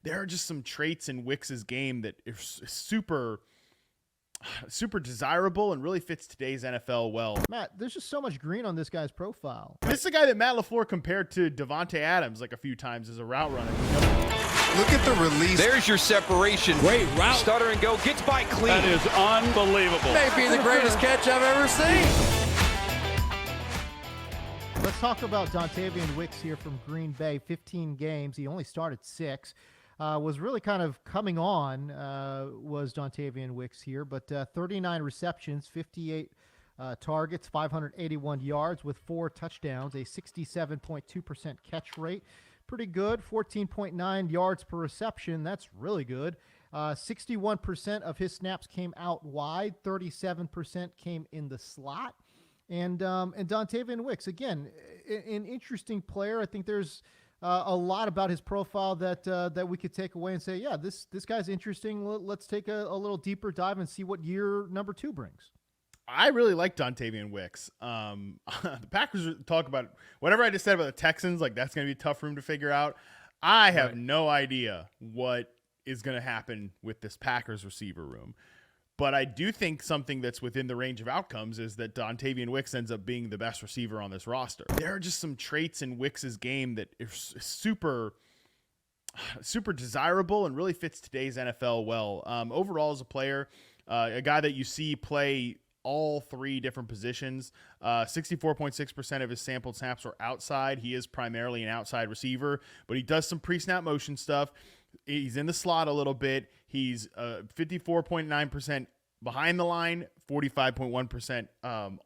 there are just some traits in Wicks's game that are super desirable and really fits today's NFL well. Matt, there's just so much green on this guy's profile. This is a guy that Matt LaFleur compared to Devontae Adams like a few times as a route runner. Look at the release. There's your separation. Great route. Stutter and go. Gets by clean. That is unbelievable. Maybe the greatest catch I've ever seen. Let's talk about Dontayvion Wicks here from Green Bay. 15 games. He only started 6. Was really kind of coming on, was Dontayvion Wicks here, but 39 receptions, 58 targets, 581 yards with 4 touchdowns, a 67.2% catch rate. Pretty good. 14.9 yards per reception. That's really good. 61% of his snaps came out wide. 37% came in the slot. And Dontayvion Wicks, again, an interesting player. I think there's a lot about his profile that we could take away and say, yeah, this guy's interesting. Let's take a little deeper dive and see what year number 2 brings. I really like Dontayvion Wicks. The Packers talk about whatever I just said about the Texans, like that's going to be a tough room to figure out. I have no idea what is going to happen with this Packers receiver room. But I do think something that's within the range of outcomes is that Dontayvion Wicks ends up being the best receiver on this roster. There are just some traits in Wicks's game that are super desirable and really fits today's NFL well. Overall as a player, a guy that you see play all 3 different positions. 64.6% of his sampled snaps are outside. He is primarily an outside receiver, but he does some pre-snap motion stuff. He's in the slot a little bit. He's 54.9% behind the line, 45.1%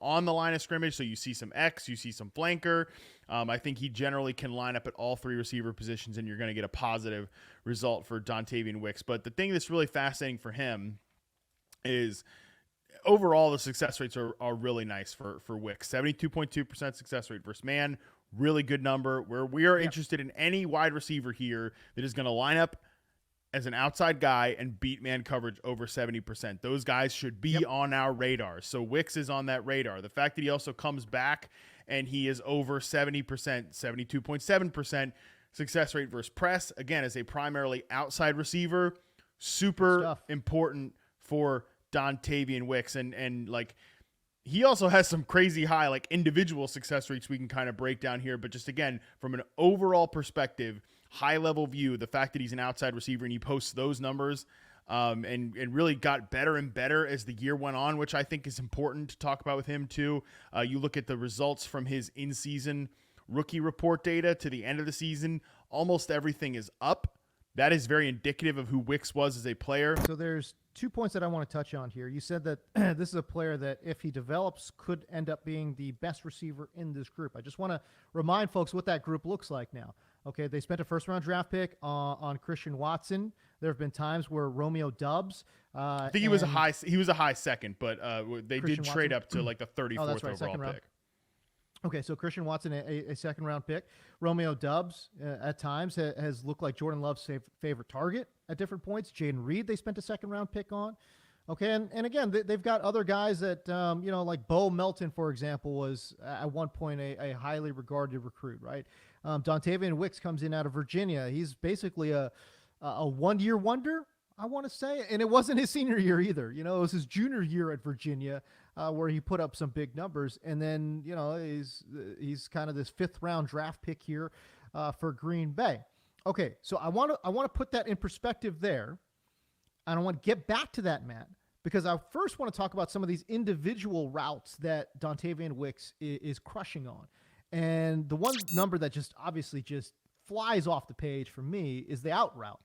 on the line of scrimmage. So you see some X, you see some flanker. I think he generally can line up at all 3 receiver positions, and you're going to get a positive result for Dontayvion Wicks. But the thing that's really fascinating for him is overall the success rates are really nice for Wicks. 72.2% success rate versus man. Really good number. Where we are interested in any wide receiver here that is going to line up as an outside guy and beat man coverage over 70%. Those guys should be on our radar. So Wicks is on that radar. The fact that he also comes back and he is over 70%, 72.7% success rate versus press, again, as a primarily outside receiver, super important for Dontayvion Wicks. And like, he also has some crazy high, like individual success rates we can kind of break down here. But just again, from an overall perspective, high level view, the fact that he's an outside receiver and he posts those numbers and really got better and better as the year went on, which I think is important to talk about with him too. You look at the results from his in-season rookie report data to the end of the season, almost everything is up. That is very indicative of who Wicks was as a player. So there's 2 points that I want to touch on here. You said that this is a player that, if he develops, could end up being the best receiver in this group. I just want to remind folks what that group looks like now. Okay, they spent a first-round draft pick on Christian Watson. There have been times where Romeo Doubs. I think he was a high second, but they Christian did trade Watson? up to like the 34th overall pick. Okay, so Christian Watson, a second-round pick. Romeo Doubs, at times, has looked like Jordan Love's favorite target at different points. Jaden Reed, they spent a second-round pick on. Okay, and again, they've got other guys that, like Bo Melton, for example, was at one point a highly regarded recruit, right? Dontayvion Wicks comes in out of Virginia. He's basically a one-year wonder, I want to say. And it wasn't his senior year either. It was his junior year at Virginia where he put up some big numbers. And then, he's kind of this 5th-round draft pick here for Green Bay. Okay, so I want to put that in perspective there. And I want to get back to that, Matt, because I first want to talk about some of these individual routes that Dontayvion Wicks is crushing on. And the one number that just obviously just flies off the page for me is the out route,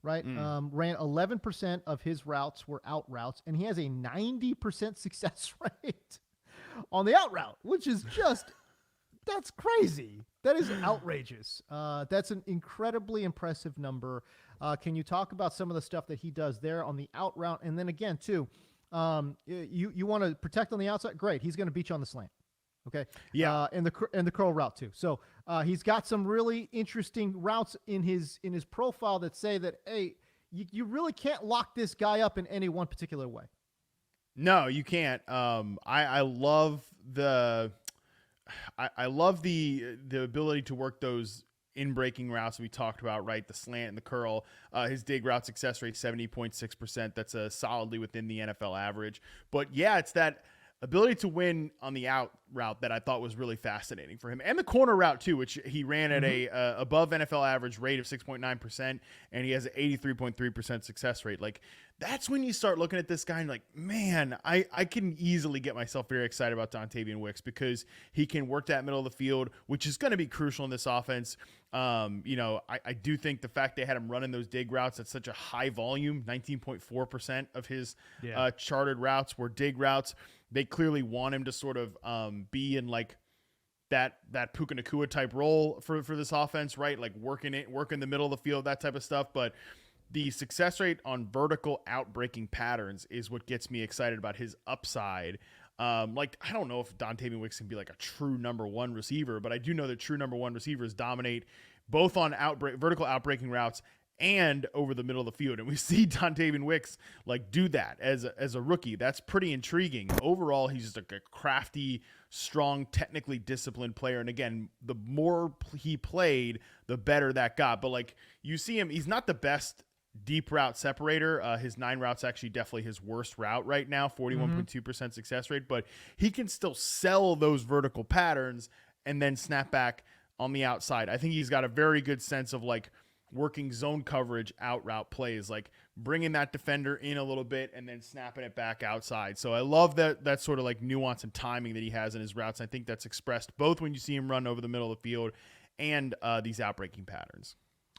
right? Ran 11% of his routes were out routes, and he has a 90% success rate on the out route, which is just, that's crazy. That is outrageous. That's an incredibly impressive number. Can you talk about some of the stuff that he does there on the out route? And then again, too, you want to protect on the outside? Great. He's going to beat you on the slant. Okay. Yeah. And the curl route too. So he's got some really interesting routes in his profile that say that, hey, you really can't lock this guy up in any one particular way. No, you can't. I love the ability to work those in breaking routes we talked about, right? The slant and the curl. His dig route success rate 70.6%. That's solidly within the NFL average. But yeah, it's that ability to win on the out route that I thought was really fascinating for him, and the corner route too, which he ran at a above NFL average rate of 6.9%, and he has an 83.3% success rate. Like, that's when you start looking at this guy and like, man, I can easily get myself very excited about Dontayvion Wicks, because he can work that middle of the field, which is going to be crucial in this offense. I do think the fact they had him running those dig routes at such a high volume, 19.4% of his charted routes were dig routes. They clearly want him to sort of be in like that Puka Nacua type role for this offense, right? Like working the middle of the field, that type of stuff. But the success rate on vertical outbreaking patterns is what gets me excited about his upside. I don't know if Dontayvion Wicks can be like a true number one receiver, but I do know that true number one receivers dominate both on vertical outbreaking routes and over the middle of the field. And we see Dontayvion Wicks like do that as a rookie. That's pretty intriguing. Overall, he's just like a crafty, strong, technically disciplined player. And again, the more he played, the better that got. But like, you see him, he's not the best deep route separator. His 9 routes actually definitely his worst route right now, 41.2% success rate, but he can still sell those vertical patterns and then snap back on the outside. I think he's got a very good sense of like working zone coverage out route plays, like bringing that defender in a little bit and then snapping it back outside. So I love that sort of like nuance and timing that he has in his routes. I think that's expressed both when you see him run over the middle of the field and these outbreaking patterns.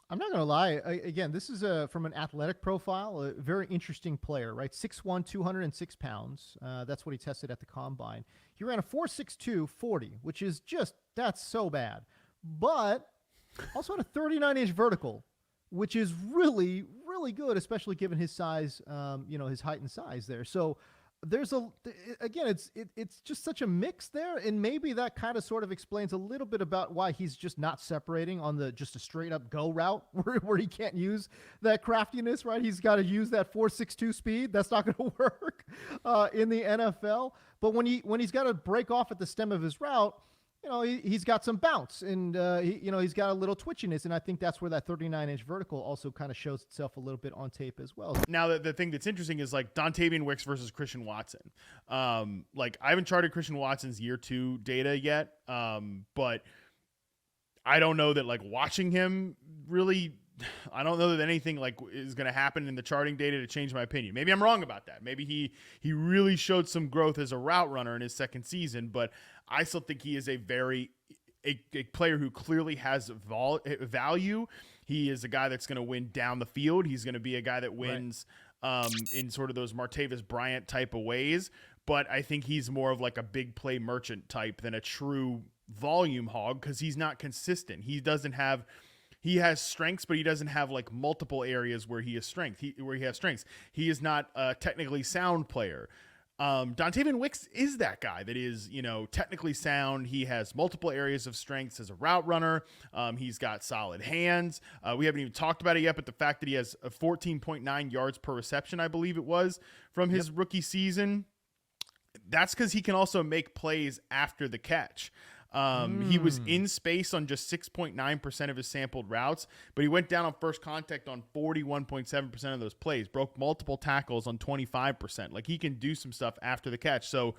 I'm not going to lie. Again, this is from an athletic profile, a very interesting player, right? 6'1", 206 pounds. That's what he tested at the combine. He ran a 4.62 40, which is that's so bad. But also had a 39-inch vertical, which is really, really good, especially given his size, his height and size there. So there's it's just such a mix there, and maybe that kind of sort of explains a little bit about why he's just not separating on just a straight up go route where he can't use that craftiness, right? He's got to use that 4.62 speed. That's not going to work in the NFL. But when he's got to break off at the stem of his route, he's got some bounce, and he's got a little twitchiness, and I think that's where that 39-inch vertical also kind of shows itself a little bit on tape as well. Now, the thing that's interesting is like Dontayvion Wicks versus Christian Watson. Like, I haven't charted Christian Watson's year 2 data yet, but I don't know that like watching him really. I don't know that anything like is going to happen in the charting data to change my opinion. Maybe I'm wrong about that. Maybe he really showed some growth as a route runner in his second season, but I still think he is a player who clearly has value. He is a guy that's going to win down the field. He's going to be a guy that wins in sort of those Martavis Bryant type of ways, but I think he's more of like a big play merchant type than a true volume hog, because he's not consistent. He has strengths, but he doesn't have like multiple areas where he has strengths. He is not a technically sound player. Dontayvion Wicks is that guy that is, technically sound. He has multiple areas of strengths as a route runner. He's got solid hands. We haven't even talked about it yet, but the fact that he has a 14.9 yards per reception, I believe it was, from his rookie season, that's because he can also make plays after the catch. He was in space on just 6.9% of his sampled routes, but he went down on first contact on 41.7% of those plays, broke multiple tackles on 25%. Like, he can do some stuff after the catch. So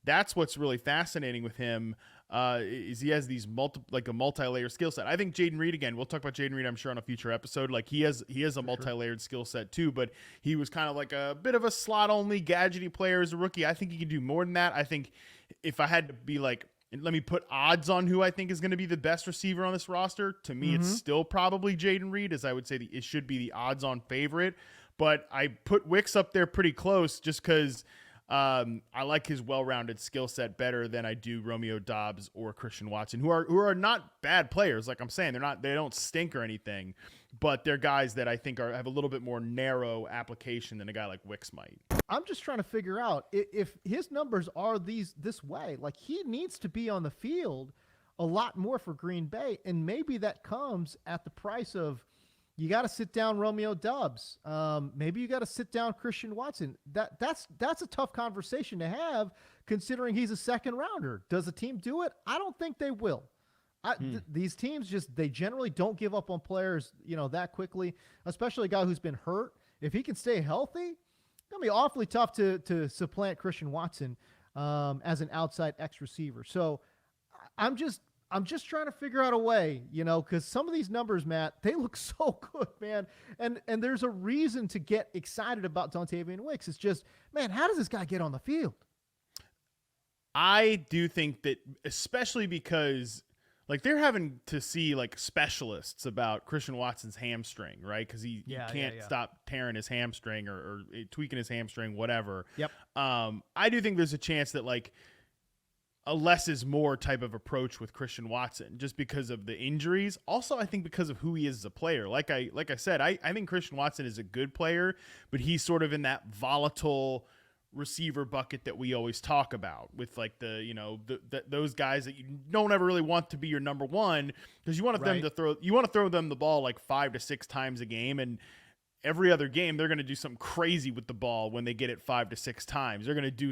that's what's really fascinating with him, is he has these a multi-layer skill set. I think Jayden Reed, again, we'll talk about Jayden Reed, I'm sure, on a future episode. Like, he has a multi-layered skill set too, but he was kind of like a bit of a slot-only gadgety player as a rookie. I think he can do more than that. I think if I had to be like, let me put odds on who I think is going to be the best receiver on this roster, to me, it's still probably Jayden Reed, as I would say it should be the odds-on favorite. But I put Wicks up there pretty close just because I like his well-rounded skill set better than I do Romeo Doubs or Christian Watson, who are not bad players. Like I'm saying, they don't stink or anything, but they're guys that I think have a little bit more narrow application than a guy like Wicks might. I'm just trying to figure out if his numbers are this way. Like, he needs to be on the field a lot more for Green Bay, and maybe that comes at the price of you got to sit down Romeo Doubs. Maybe you got to sit down Christian Watson. That's a tough conversation to have, considering he's a second rounder. Does the team do it? I don't think they will. These teams they generally don't give up on players, that quickly, especially a guy who's been hurt. If he can stay healthy, it's going to be awfully tough to supplant Christian Watson as an outside X receiver. So I'm just trying to figure out a way, because some of these numbers, Matt, they look so good, man. And there's a reason to get excited about Dontayvion Wicks. It's just, man, how does this guy get on the field? I do think that, especially because they're having to see specialists about Christian Watson's hamstring, right? Because he can't stop tearing his hamstring or tweaking his hamstring, whatever. Yep. I do think there's a chance that a less is more type of approach with Christian Watson, just because of the injuries. Also, I think because of who he is as a player. Like I said, I think Christian Watson is a good player, but he's sort of in that volatile receiver bucket that we always talk about with those guys that you don't ever really want to be your number one, because you want them to throw them the ball 5 to 6 times a game, and every other game they're going to do something crazy with the ball when they get it 5 to 6 times. They're going to do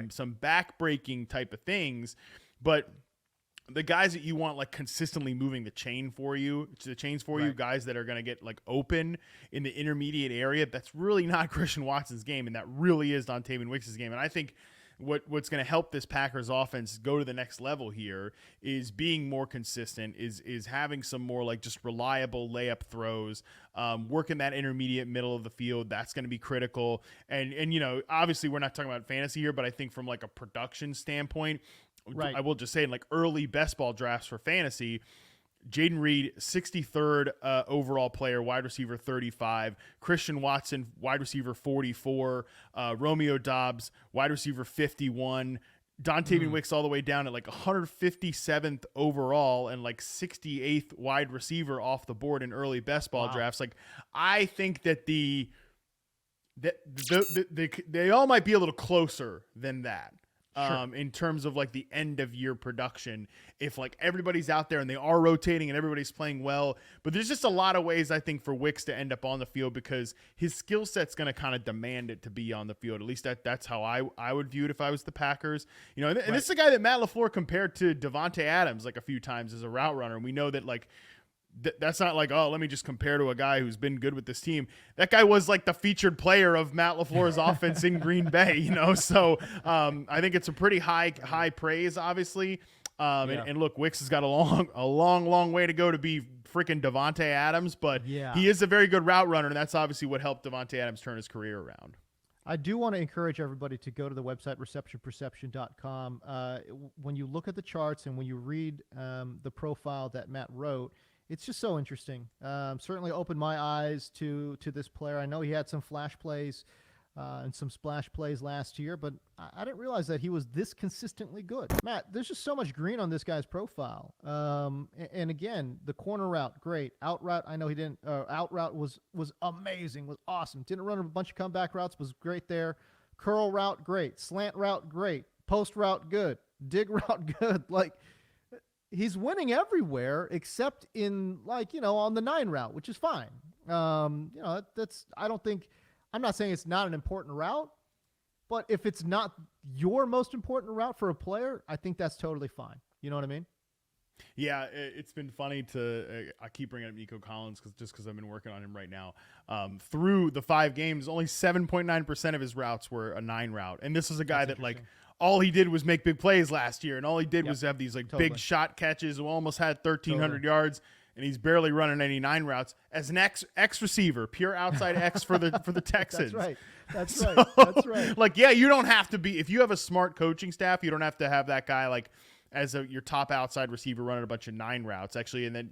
some back-breaking type of things, but the guys that you want consistently moving the chains for you, guys that are going to get open in the intermediate area, that's really not Christian Watson's game, and that really is Dontayvion Wicks' game. And I think what's going to help this Packers offense go to the next level here is being more consistent, is having some more just reliable layup throws, working that intermediate middle of the field. That's going to be critical. And obviously we're not talking about fantasy here, but I think from a production standpoint, right, I will just say in early best ball drafts for fantasy, Jaden Reed, 63rd overall player, wide receiver 35. Christian Watson, wide receiver 44. Romeo Doubs, wide receiver 51. Dontayvion Wicks all the way down at 157th overall and 68th wide receiver off the board in early best ball drafts. I think that they all might be a little closer than that. Sure. In terms of the end of year production, if everybody's out there and they are rotating and everybody's playing well, but there's just a lot of ways I think for Wicks to end up on the field, because his skill set's going to kind of demand it to be on the field. At least that's how I would view it if I was the Packers. And this is a guy that Matt LaFleur compared to Davante Adams a few times as a route runner, and we know that that's not oh, let me just compare to a guy who's been good with this team. That guy was the featured player of Matt LaFleur's offense in Green Bay, So I think it's a pretty high praise, obviously. And look, Wicks has got a long way to go to be freaking Davante Adams, but he is a very good route runner, and that's obviously what helped Davante Adams turn his career around. I do want to encourage everybody to go to the website receptionperception.com. When you look at the charts and when you read the profile that Matt wrote, it's just so interesting. Certainly opened my eyes to this player. I know he had some flash plays and some splash plays last year, but I didn't realize that he was this consistently good. Matt, there's just so much green on this guy's profile. And again, the corner route, great. Out route, I know he didn't. Out route was amazing, was awesome. Didn't run a bunch of comeback routes, was great there. Curl route, great. Slant route, great. Post route, good. Dig route, good. He's winning everywhere except in on the 9 route, which is fine. I'm not saying it's not an important route, but if it's not your most important route for a player, I think that's totally fine. You know what I mean? Yeah, it's been funny I keep bringing up Nico Collins because I've been working on him right now. Through the 5 games, only 7.9% of his routes were a 9 route. And this is a guy that all he did was make big plays last year, and all he did was have these big shot catches, who almost had 1,300 yards, and he's barely running any 9 routes as an X receiver, pure outside X for the Texans. That's right. You don't have to be, if you have a smart coaching staff, you don't have to have that guy as your top outside receiver running a bunch of 9 routes actually. And then,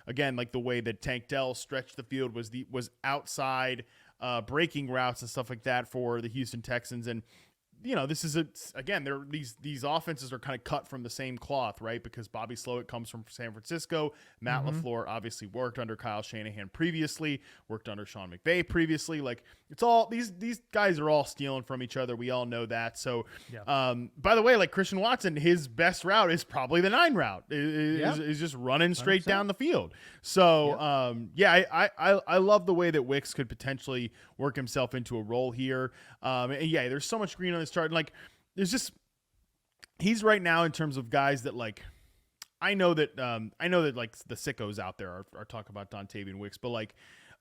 again, the way that Tank Dell stretched the field was outside breaking routes and stuff like that for the Houston Texans. And this is these offenses are kind of cut from the same cloth, right? Because Bobby Slowick comes from San Francisco. Matt LaFleur obviously worked under Kyle Shanahan previously, worked under Sean McVay previously. It's all these guys are all stealing from each other. We all know that. So, by the way, Christian Watson, his best route is probably the 9 route. Is just running straight 100%. Down the field. So, I love the way that Wicks could potentially work himself into a role here. There's so much green on this chart. And there's just, he's right now in terms of guys that I know that like the sickos out there are talking about Dontayvion Wicks, but like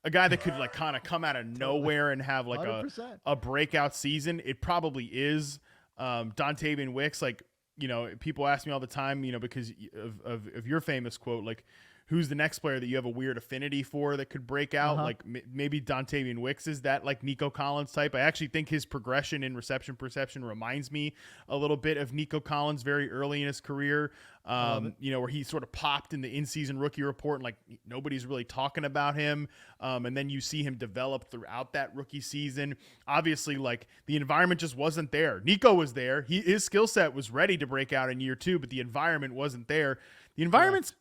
a guy that could like kind of come out of nowhere and have like 100%. a breakout season, it probably is Dontayvion Wicks. Like, you know, people ask me all the time, you know, because of your famous quote, like, who's the next player that you have a weird affinity for that could break out? Like maybe Dontayvion Wicks is that like Nico Collins type. I actually think his progression in reception perception reminds me a little bit of Nico Collins very early in his career. You know, where he sort of popped in the in-season rookie report and like nobody's really talking about him. And then you see him develop throughout that rookie season. Obviously, like the environment just wasn't there. Nico was there. His skill set was ready to break out in year 2, but the environment wasn't there. The environment's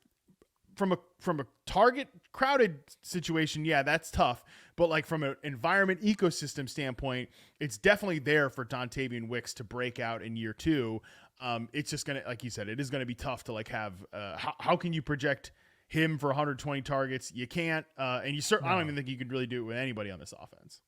from a target crowded situation, yeah, that's tough. But like from an environment ecosystem standpoint, it's definitely there for Dontayvion Wicks to break out in year 2. It's just gonna, like you said, it is gonna be tough to like have. How can you project him for 120 targets? You can't, and I don't even think you could really do it with anybody on this offense.